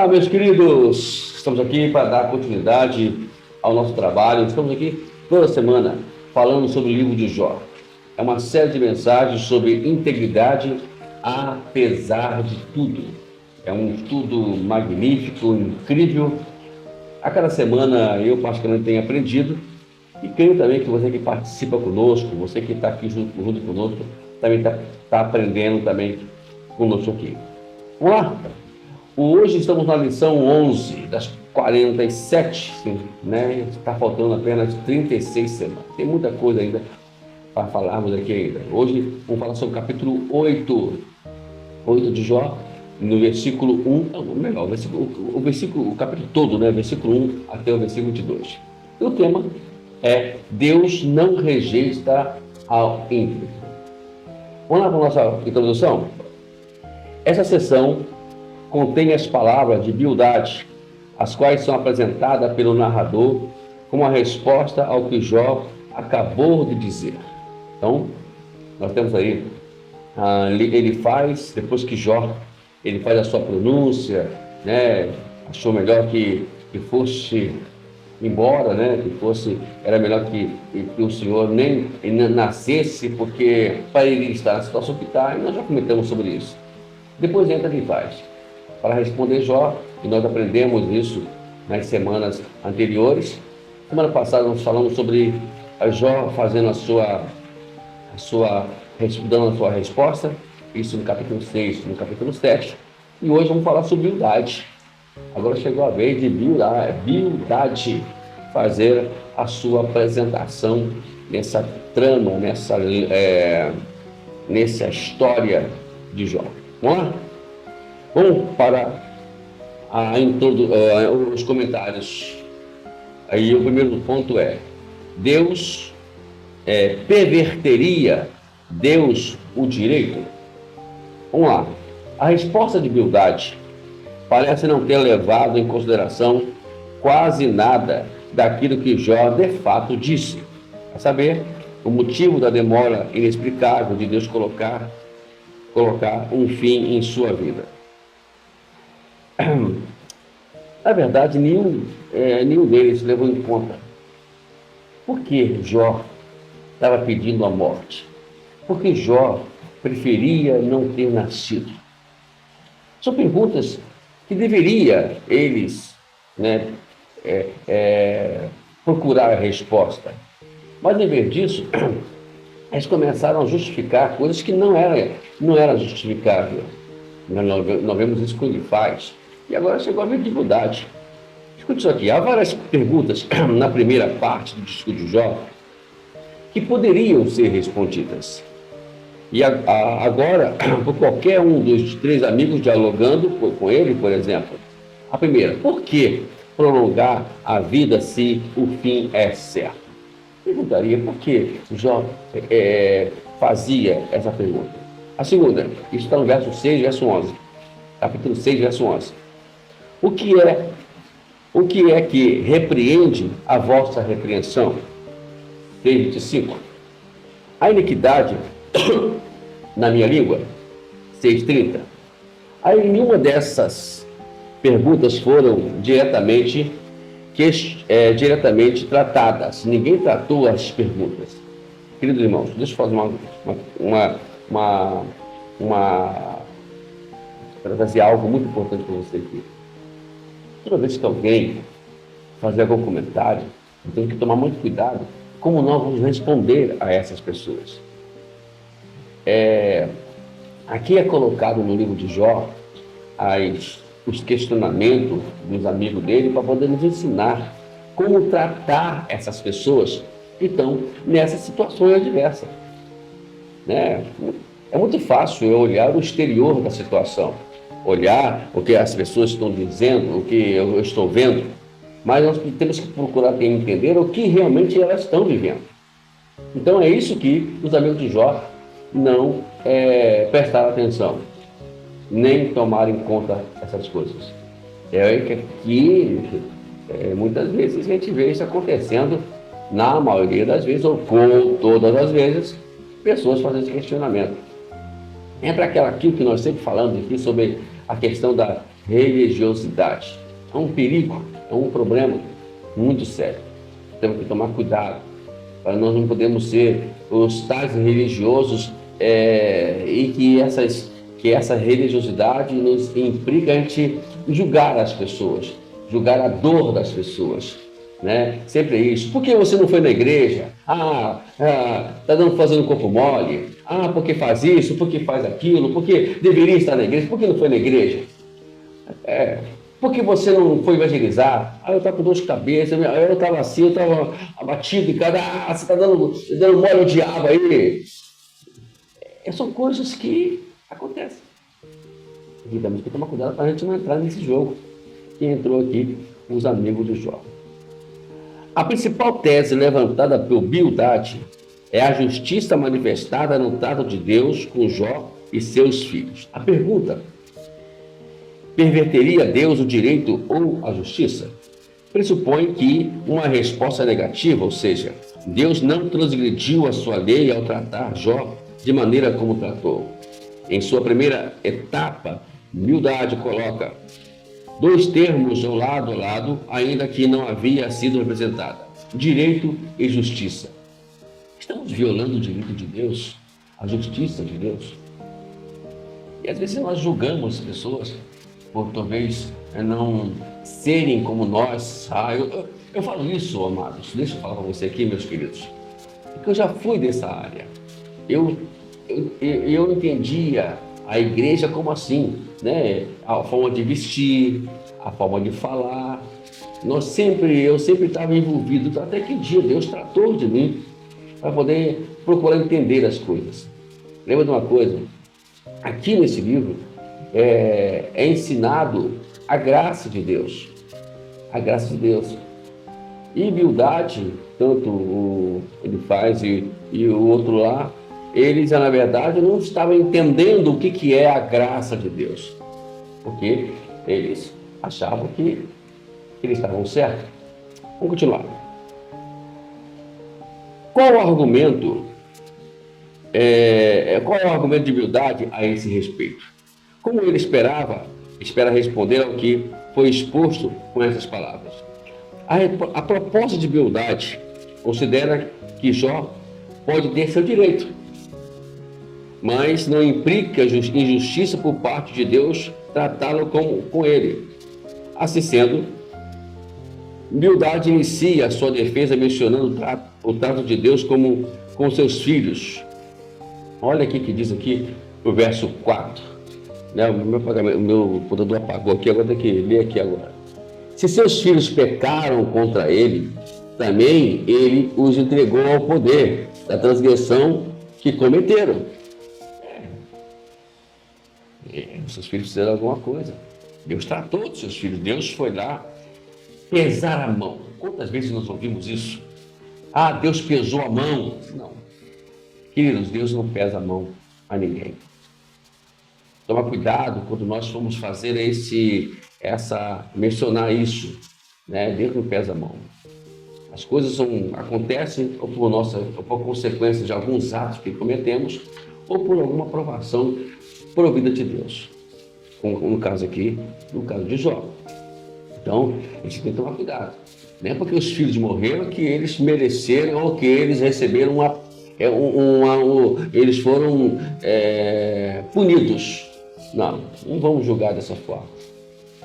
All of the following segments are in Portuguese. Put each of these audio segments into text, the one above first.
Olá, meus queridos! Estamos aqui para dar continuidade ao nosso trabalho. Estamos aqui toda semana falando sobre o livro de Jó. É uma série de mensagens sobre integridade apesar de tudo. É um estudo magnífico, incrível. A cada semana eu particularmente tenho aprendido e creio também que você que participa conosco, você que está aqui junto conosco, também está aprendendo também conosco aqui. Vamos lá? Hoje estamos na lição 11 das 47, né? Está faltando apenas 36 semanas. Tem muita coisa ainda para falarmos aqui ainda. Hoje vamos falar sobre o capítulo 8 de Jó, no versículo 1, não, melhor, o capítulo todo, né? Versículo 1 até o versículo 22. E o tema é: Deus não rejeita ao ímpio. Vamos lá para a nossa introdução? Essa sessão contém as palavras de Bildade, as quais são apresentadas pelo narrador como a resposta ao que Jó acabou de dizer. Então, nós temos aí, ele faz, depois que Jó, ele faz a sua pronúncia, né? Achou melhor que fosse embora, né? Era melhor que o Senhor nem nascesse, porque para ele estar na situação que está, e nós já comentamos sobre isso. Depois entra e faz. Para responder Jó, e nós aprendemos isso nas semanas anteriores. Semana passada nós falamos sobre Jó fazendo dando a sua resposta, isso no capítulo 6, no capítulo 7. E hoje vamos falar sobre Bildade. Agora chegou a vez de Bildade fazer a sua apresentação nessa trama, nessa história de Jó. Vamos lá? Vamos para os comentários. Aí o primeiro ponto é: Deus perverteria Deus o direito? Vamos lá. A resposta de Bildade parece não ter levado em consideração quase nada daquilo que Jó de fato disse, a saber, o motivo da demora inexplicável de Deus colocar um fim em sua vida. Na verdade, nenhum deles levou em conta por que Jó estava pedindo a morte, por que Jó preferia não ter nascido. São perguntas que deveria eles, né, procurar a resposta, mas em vez disso eles começaram a justificar coisas que não era justificável. Nós vemos isso quando ele faz. E agora chegou a minha dificuldade. Escute isso aqui. Há várias perguntas na primeira parte do discurso de Jó que poderiam ser respondidas. E agora, por qualquer um dos três amigos dialogando com ele, por exemplo. A primeira: por que prolongar a vida se o fim é certo? Perguntaria por que Jó fazia essa pergunta. A segunda, isso está no verso 6, verso 11. Capítulo 6, verso 11. O que é que repreende a vossa repreensão? 6:25. A iniquidade na minha língua? 6:30. Aí nenhuma dessas perguntas foram diretamente tratadas. Ninguém tratou as perguntas. Queridos irmãos, deixa eu fazer trazer algo muito importante para você aqui. Toda vez que alguém fazer algum comentário, temos que tomar muito cuidado como nós vamos responder a essas pessoas. Aqui é colocado no livro de Jó os questionamentos dos amigos dele para poder nos ensinar como tratar essas pessoas que estão nessas situações adversas. Né? É muito fácil eu olhar o exterior da situação, olhar o que as pessoas estão dizendo, o que eu estou vendo, mas nós temos que procurar entender o que realmente elas estão vivendo. Então é isso que os amigos de Jó não prestaram atenção, nem tomaram em conta essas coisas. Que muitas vezes a gente vê isso acontecendo, na maioria das vezes, ou com todas as vezes, pessoas fazendo esse questionamento. Entra aquilo que nós sempre falamos aqui sobre a questão religiosidade. É um perigo, é um problema muito sério. Temos que tomar cuidado, para nós não podemos ser os tais religiosos e que essa religiosidade nos implica a gente julgar as pessoas, julgar a dor das pessoas, né? Sempre é isso. Por que você não foi na igreja? Tá fazendo corpo mole. Porque faz isso, porque faz aquilo, porque deveria estar na igreja, por que não foi na igreja? Por que você não foi evangelizar? Eu estava com dor de cabeça, eu estava assim, eu estava abatido, e você está dando mole ao diabo aí. São coisas que acontecem. E temos que tomar cuidado para a gente não entrar nesse jogo que entrou aqui com os amigos de Jó. A principal tese levantada por Bildade é a justiça manifestada no trato de Deus com Jó e seus filhos. A pergunta: perverteria Deus o direito ou a justiça? Pressupõe que uma resposta negativa, ou seja, Deus não transgrediu a sua lei ao tratar Jó de maneira como tratou. Em sua primeira etapa, Bildade coloca dois termos ao lado, ainda que não havia sido representada: direito e justiça. Estamos violando o direito de Deus, a justiça de Deus. E às vezes nós julgamos as pessoas por talvez não serem como nós. Eu falo isso, amados, deixa eu falar para você aqui, meus queridos, porque eu já fui dessa área. Eu entendia a igreja como assim, né? A forma de vestir, a forma de falar. Eu sempre estava envolvido, até que um dia Deus tratou de mim para poder procurar entender as coisas. Lembra de uma coisa? Aqui nesse livro é ensinado a graça de Deus. A graça de Deus. E Bildade, tanto ele faz e o outro lá, eles, na verdade, não estavam entendendo o que é a graça de Deus. Porque eles achavam que eles estavam certos. Vamos continuar. Qual é o argumento de Bildade a esse respeito? Como ele espera responder ao que foi exposto com essas palavras. A proposta de Bildade considera que Jó pode ter seu direito, mas não implica injustiça por parte de Deus tratá-lo com ele. Assim sendo, Bildade inicia a sua defesa mencionando o trato de Deus com seus filhos. Olha aqui que diz aqui o verso 4. O meu computador apagou aqui, agora tem que ler aqui agora. Se seus filhos pecaram contra ele, também ele os entregou ao poder da transgressão que cometeram. Seus filhos fizeram alguma coisa. Deus tratou dos seus filhos. Deus foi lá pesar a mão. Quantas vezes nós ouvimos isso? Deus pesou a mão. Não. Queridos, Deus não pesa a mão a ninguém. Toma cuidado quando nós formos fazer mencionar isso, né? Deus não pesa a mão. As coisas acontecem ou por consequência de alguns atos que cometemos ou por alguma provação provida de Deus. No caso aqui, no caso de Jó. Então, a gente tem que tomar cuidado. Não é porque os filhos morreram que eles mereceram ou que eles receberam eles foram punidos. Não vamos julgar dessa forma.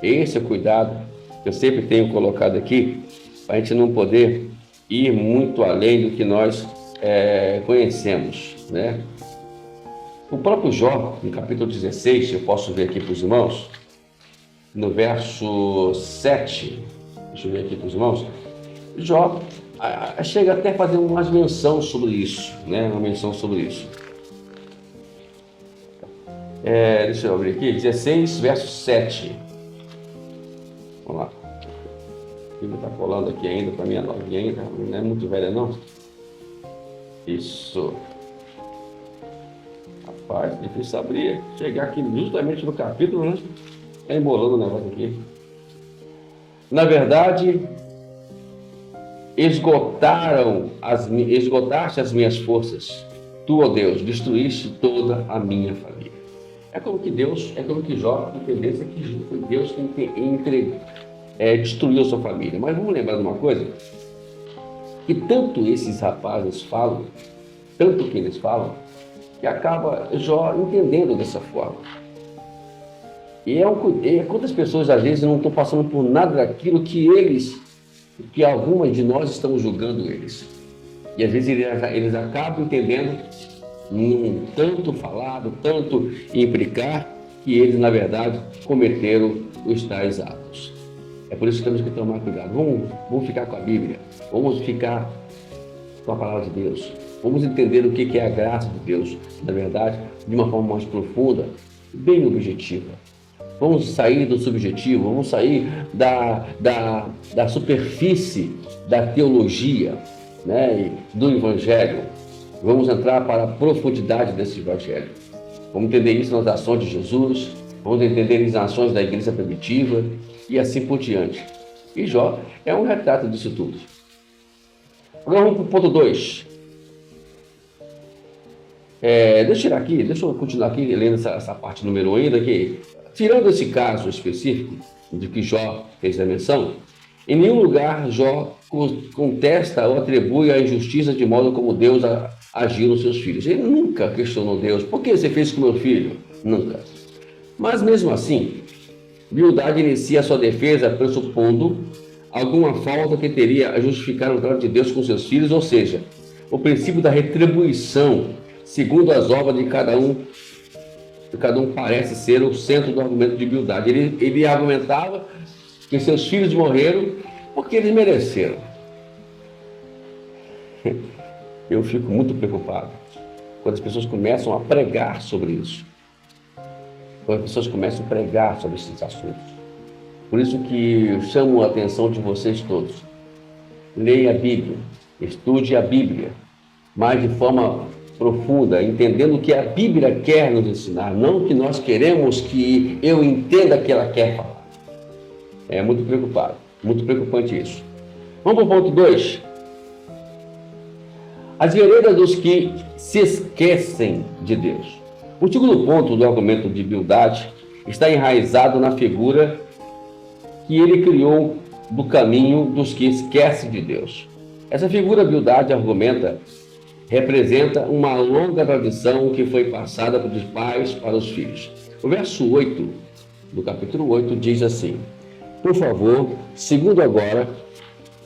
Esse é o cuidado que eu sempre tenho colocado aqui, para a gente não poder ir muito além do que nós conhecemos, né? O próprio Jó, no capítulo 16, eu posso ver aqui para os irmãos, no verso 7, deixa eu ver aqui para os irmãos, Jó chega até a fazer uma menção sobre isso, né? Uma menção sobre isso. Deixa eu abrir aqui, 16, verso 7. Vamos lá. O livro está colando aqui ainda, para mim é novinha ainda, não é muito velha não. Isso. Rapaz, difícil abrir, chegar aqui justamente no capítulo, né? Está embolando o negócio aqui. Na verdade, esgotaste as minhas forças. Tu, ó Deus, destruíste toda a minha família. É como que Jó entendesse que foi Deus quem destruiu a sua família. Mas vamos lembrar de uma coisa, que tanto esses rapazes falam, tanto que eles falam, que acaba Jó entendendo dessa forma. Quantas pessoas às vezes não estão passando por nada daquilo que algumas de nós estamos julgando eles. E às vezes eles acabam entendendo, tanto falado, tanto implicar, que eles na verdade cometeram os tais atos. É por isso que temos que tomar cuidado. Vamos ficar com a Bíblia, vamos ficar com a palavra de Deus, vamos entender o que é a graça de Deus, na verdade, de uma forma mais profunda, bem objetiva. Vamos sair do subjetivo, vamos sair da superfície da teologia, né, do Evangelho. Vamos entrar para a profundidade desse Evangelho. Vamos entender isso nas ações de Jesus, vamos entender isso nas ações da igreja primitiva e assim por diante. E Jó é um retrato disso tudo. Agora vamos para o ponto 2. Deixa eu continuar aqui lendo essa parte número 1 ainda, que, tirando esse caso específico de que Jó fez a menção, em nenhum lugar Jó contesta ou atribui a injustiça de modo como Deus agiu nos seus filhos. Ele nunca questionou Deus. Por que você fez com meu filho? Nunca. Mas mesmo assim, Bildade inicia a sua defesa pressupondo alguma falta que teria a justificar o trato de Deus com seus filhos, ou seja, o princípio da retribuição, segundo as obras de cada um parece ser o centro do argumento de Bildade. Ele argumentava que seus filhos morreram porque eles mereceram. Eu fico muito preocupado quando as pessoas começam a pregar sobre isso. Quando as pessoas começam a pregar sobre esses assuntos. Por isso que eu chamo a atenção de vocês todos. Leia a Bíblia, estude a Bíblia, mas de forma profunda, entendendo o que a Bíblia quer nos ensinar, não o que nós queremos que eu entenda que ela quer falar. É muito preocupante isso. Vamos para o ponto 2. As veredas dos que se esquecem de Deus. O segundo ponto do argumento de Bildade está enraizado na figura que ele criou do caminho dos que esquecem de Deus. Essa figura, Bildade argumenta, representa uma longa tradição que foi passada dos pais para os filhos. O verso 8 do capítulo 8 diz assim: por favor,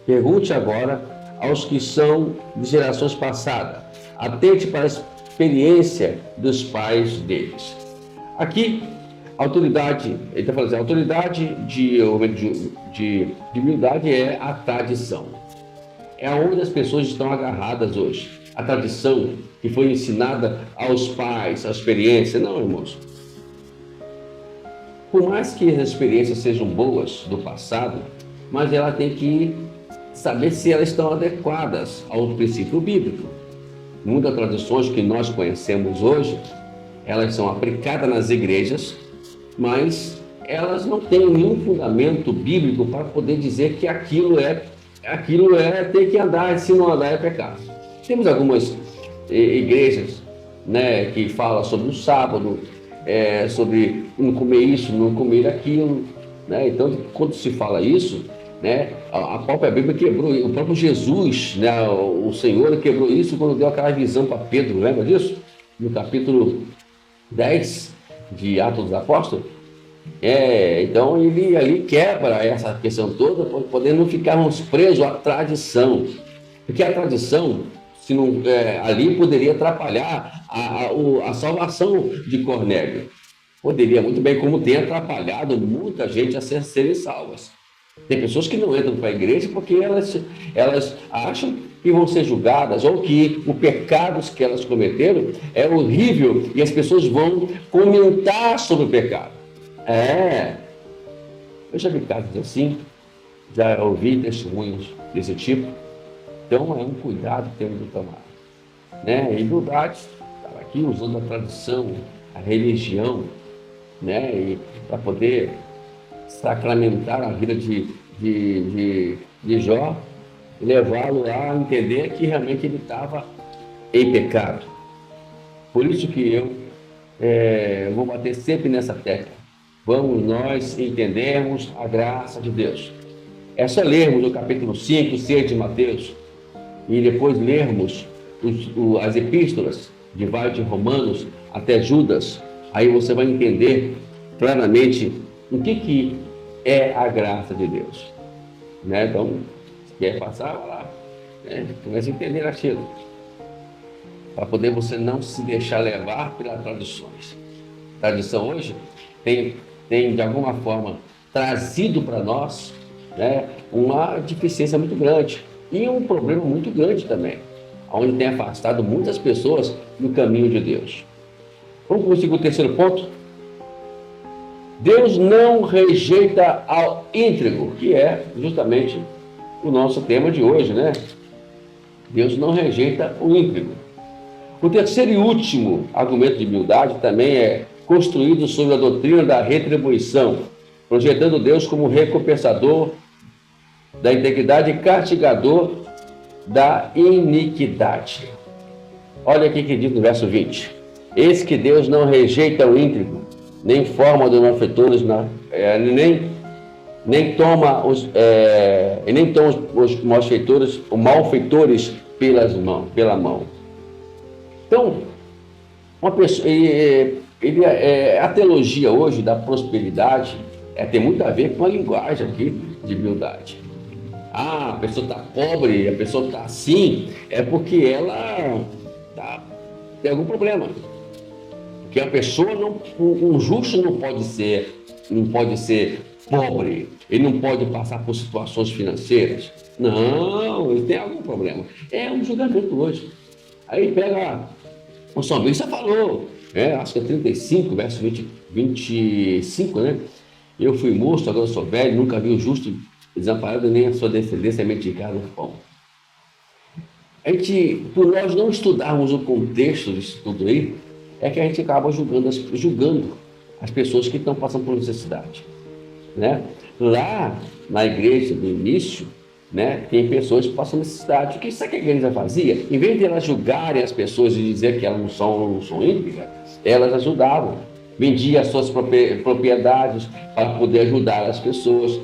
pergunte agora aos que são de gerações passadas, atente para a experiência dos pais deles. Aqui, a autoridade, ele está falando assim, a autoridade de Bildade é a tradição. É onde as pessoas estão agarradas hoje. A tradição que foi ensinada aos pais, a experiência. Não, irmãos. Por mais que as experiências sejam boas do passado, mas ela tem que saber se elas estão adequadas ao princípio bíblico. Muitas tradições que nós conhecemos hoje, elas são aplicadas nas igrejas, mas elas não têm nenhum fundamento bíblico para poder dizer que aquilo é ter que andar, se não andar é pecado. Temos algumas igrejas, né, que falam sobre o sábado, sobre não comer isso, não comer aquilo, né? Então, quando se fala isso, né, a própria Bíblia quebrou, o próprio Jesus, né, o Senhor quebrou isso quando deu aquela visão para Pedro, lembra disso? No capítulo 10 de Atos dos Apóstolos. Então ele ali quebra essa questão toda, para poder não ficarmos presos à tradição, porque a tradição, se não, ali poderia atrapalhar a salvação de Cornélio. Poderia muito bem, como tem atrapalhado muita gente a serem salvas. Tem pessoas que não entram para a igreja porque elas acham que vão ser julgadas, ou que o pecado que elas cometeram é horrível e as pessoas vão comentar sobre o pecado. Eu já vi casos assim, já ouvi testemunhos desse tipo. Então é um cuidado que temos de tomar, né? E Bildade estava aqui usando a tradição, a religião, né? E para poder sacramentar a vida de Jó e levá-lo a entender que realmente ele estava em pecado. Por isso que eu vou bater sempre nessa tecla. Vamos nós entendermos a graça de Deus. É só lermos o capítulo 5, 6 de Mateus e depois lermos as epístolas de vários de Romanos até Judas. Aí você vai entender claramente o que é a graça de Deus. Né? Então, se quer passar, vai lá. Comece a entender aquilo. Para poder você não se deixar levar pelas tradições. A tradição hoje tem de alguma forma trazido para nós, né, uma deficiência muito grande e um problema muito grande também, onde tem afastado muitas pessoas do caminho de Deus. Vamos conseguir o terceiro ponto? Deus não rejeita ao íntegro, que é justamente o nosso tema de hoje, né? Deus não rejeita o íntegro. O terceiro e último argumento de humildade também é construído sobre a doutrina da retribuição, projetando Deus como recompensador da integridade e castigador da iniquidade. Olha aqui que diz no verso 20: eis que Deus não rejeita o íntegro, nem forma dos malfeitores, nem toma os malfeitores, malfeitores pela mão. Então, uma pessoa, a teologia hoje da prosperidade tem muito a ver com a linguagem aqui de humildade. A pessoa está pobre, a pessoa está assim, é porque ela tem algum problema. Porque a pessoa um justo não pode ser pobre, ele não pode passar por situações financeiras. Não, ele tem algum problema. É um julgamento hoje. Aí pega, o salmista falou, acho que é 35, verso 25, né? Eu fui moço, agora sou velho, nunca vi o justo desamparado, nem a sua descendência mendigar no pão. Por nós não estudarmos o contexto disso tudo aí, é que a gente acaba julgando as pessoas que estão passando por necessidade, né? Lá na igreja do início, né, tem pessoas que passam necessidade. Sabe o que a igreja fazia? Em vez de elas julgarem as pessoas e dizer que elas não são íntegras, elas ajudavam, vendiam as suas propriedades para poder ajudar as pessoas.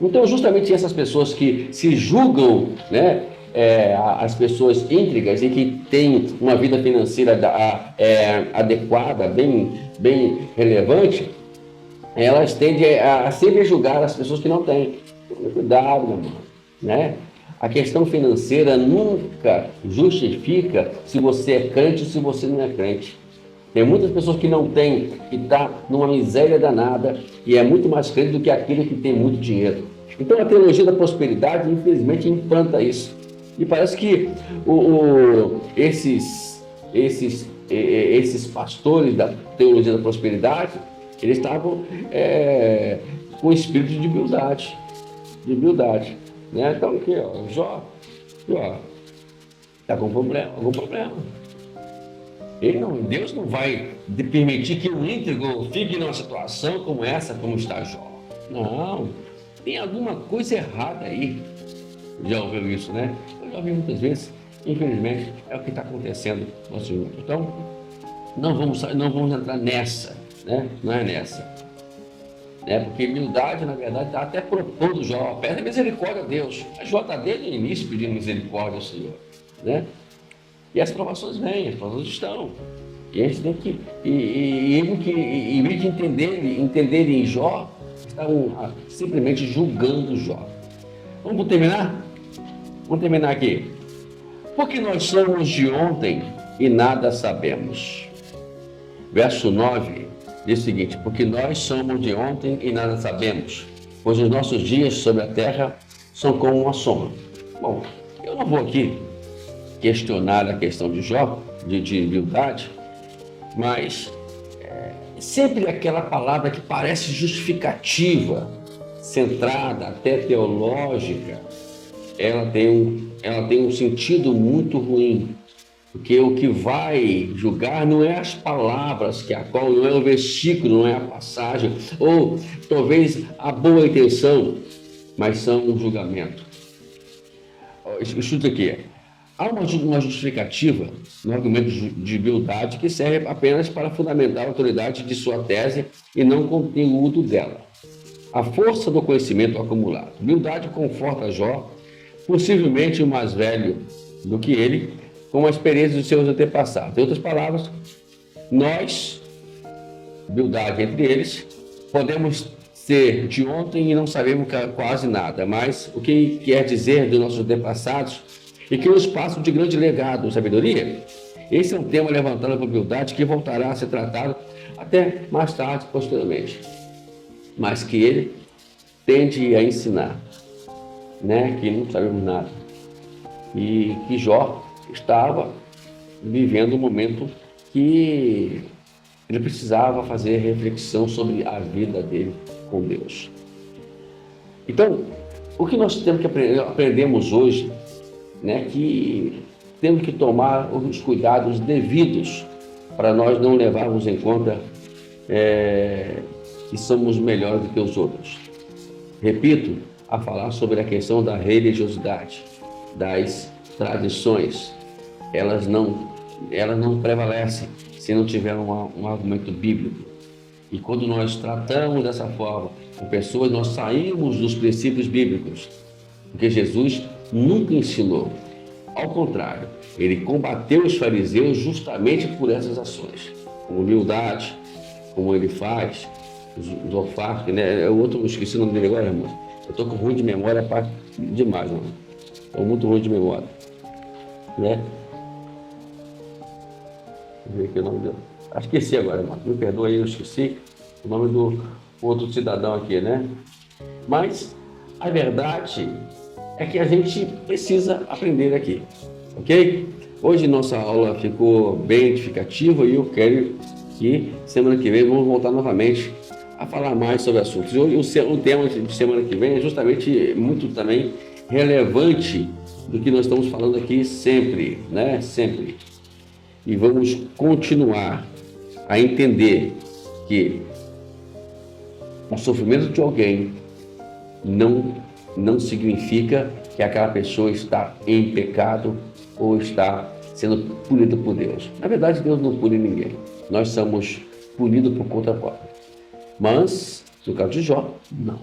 Então, justamente essas pessoas que se julgam, né, as pessoas íntegras e que têm uma vida financeira adequada, bem relevante, elas tendem a sempre julgar as pessoas que não têm. Cuidado, meu irmão, né? A questão financeira nunca justifica se você é crente ou se você não é crente. Tem muitas pessoas que não têm, que estão numa miséria danada e é muito mais crente do que aquele que tem muito dinheiro. Então a teologia da prosperidade, infelizmente, implanta isso. E parece que esses pastores da teologia da prosperidade, eles estavam com espírito de humildade. Né? Então aqui, Jó está com algum problema. Deus não vai permitir que o íntegro fique numa situação como essa, como está Jó. Não, tem alguma coisa errada aí. Já ouviu isso, né? Eu já ouvi muitas vezes, infelizmente, é o que está acontecendo no nosso mundo. Então, não vamos entrar nessa, né? Não é nessa. Porque humildade, na verdade, está até propondo Jó, pede misericórdia a Deus. A Jó está desde o início pedindo misericórdia ao Senhor, né? E as provações vêm, as provações estão. E a gente tem que, em vez de entenderem Jó, estão simplesmente julgando Jó. Vamos terminar? Vamos terminar aqui. Porque nós somos de ontem e nada sabemos. Verso 9 diz o seguinte: porque nós somos de ontem e nada sabemos, pois os nossos dias sobre a terra são como uma sombra. Bom, eu não vou aqui questionar a questão de Jó, de humildade, mas sempre aquela palavra que parece justificativa, centrada, até teológica, ela tem um sentido muito ruim, porque o que vai julgar não é as palavras, não é o versículo, não é a passagem, ou talvez a boa intenção, mas são um julgamento. Escuta aqui. Há uma justificativa no argumento de humildade que serve apenas para fundamentar a autoridade de sua tese e não o conteúdo dela. A força do conhecimento acumulado. Humildade conforta Jó, possivelmente o mais velho do que ele, com a experiência dos seus antepassados. Em outras palavras, nós, humildade entre eles, podemos ser de ontem e não sabemos quase nada, mas o que quer dizer dos nossos antepassados e que nos passam de grande legado, sabedoria? Esse é um tema levantado por humildade que voltará a ser tratado até mais tarde, posteriormente, mas que ele tende a ensinar, que não sabemos nada, e que Jó estava vivendo um momento que ele precisava fazer reflexão sobre a vida dele com Deus. Então, o que nós temos que aprendemos hoje, que temos que tomar os cuidados devidos para nós não levarmos em conta que somos melhores do que os outros. Repito, a falar sobre a questão da religiosidade, das tradições. Elas não prevalecem se não tiver um argumento bíblico. E quando nós tratamos dessa forma com pessoas, nós saímos dos princípios bíblicos, porque Jesus nunca ensinou. Ao contrário, ele combateu os fariseus justamente por essas ações, com humildade, como ele faz, os olfatos, O outro, eu esqueci o nome dele agora, irmão. Eu estou com ruim de memória, demais, mano. Estou muito ruim de memória, Deixa eu ver aqui o nome dele. Esqueci agora, irmão. Me perdoa aí, eu esqueci o nome do outro cidadão aqui, Mas a verdade é que a gente precisa aprender aqui, ok? Hoje nossa aula ficou bem edificativa e eu quero que semana que vem vamos voltar novamente a falar mais sobre assuntos. Hoje o tema de semana que vem é justamente muito também relevante do que nós estamos falando aqui sempre, Sempre. E vamos continuar a entender que o sofrimento de alguém não significa que aquela pessoa está em pecado ou está sendo punida por Deus. Na verdade, Deus não pune ninguém. Nós somos punidos por conta própria. Mas, no caso de Jó, não.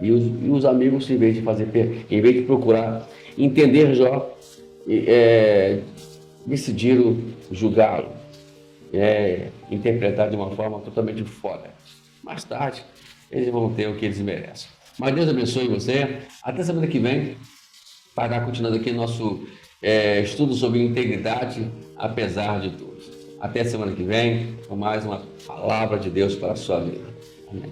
E os amigos, em vez de procurar entender Jó, decidiram julgá-lo, interpretar de uma forma totalmente fora. Mais tarde, eles vão ter o que eles merecem. Mas Deus abençoe você. Até semana que vem, para continuando aqui nosso estudo sobre integridade, apesar de tudo. Até semana que vem, com mais uma palavra de Deus para a sua vida. Amém.